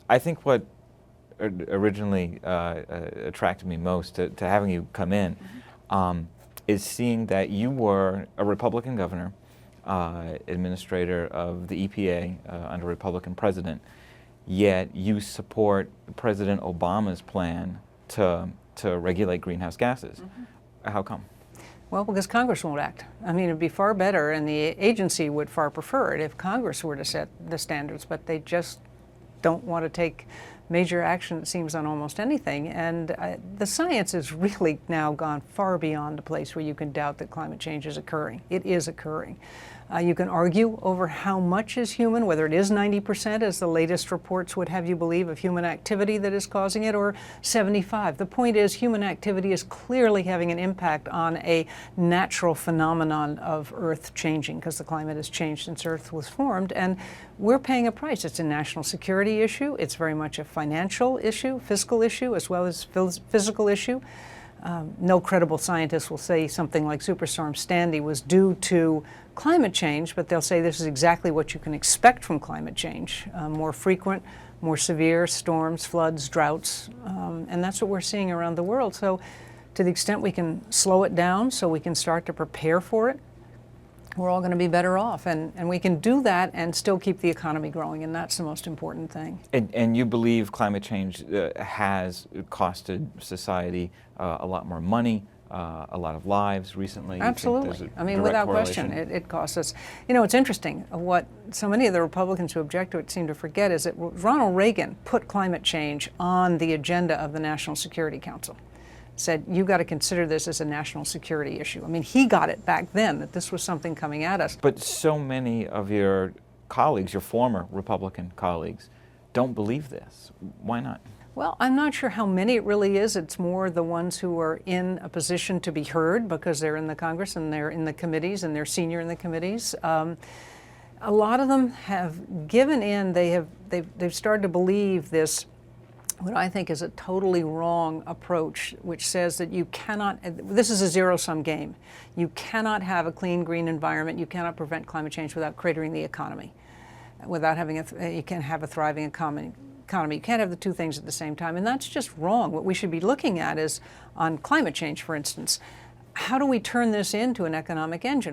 I think what originally attracted me most to having you come in is seeing that you were a Republican governor, administrator of the EPA under a Republican president, yet you support President Obama's plan to regulate greenhouse gases. How come? Well, because Congress won't act. I mean, it'd be far better, and the agency would far prefer it if Congress were to set the standards, but they just don't want to take major action, it seems, on almost anything. And the science has really now gone far beyond a place where you can doubt that climate change is occurring. It is occurring. You can argue over how much is human, whether it is 90%, as the latest reports would have you believe, of human activity that is causing it, or 75. The point is, human activity is clearly having an impact on a natural phenomenon of Earth changing, because the climate has changed since Earth was formed, and we're paying a price. It's a national security issue. It's very much a financial issue, fiscal issue, as well as physical issue. No credible scientist will say something like Superstorm Sandy was due to climate change, but they'll say this is exactly what you can expect from climate change. More frequent, more severe storms, floods, droughts, and that's what we're seeing around the world. So to the extent we can slow it down so we can start to prepare for it, we're all going to be better off. And we can do that and still keep the economy growing, and that's the most important thing. And you believe climate change has costed society a lot more money, a lot of lives recently? Absolutely. I mean, without question, it costs us. You know, it's interesting. What so many of the Republicans who object to it seem to forget is that Ronald Reagan put climate change on the agenda of the National Security Council. Said, you got to consider this as a national security issue. I mean, he got it back then that this was something coming at us. But so many of your colleagues, your former Republican colleagues, don't believe this. Why not? Well, I'm not sure how many it really is. It's more the ones who are in a position to be heard because they're in the Congress and they're in the committees and they're senior in the committees. A lot of them have given in. They've started to believe this, what I think is a totally wrong approach, which says that you cannot, this is a zero-sum game. You cannot have a clean, green environment. You cannot prevent climate change without cratering the economy, without having you can't have a thriving economy. You can't have the two things at the same time, and that's just wrong. What we should be looking at is, on climate change, for instance, how do we turn this into an economic engine?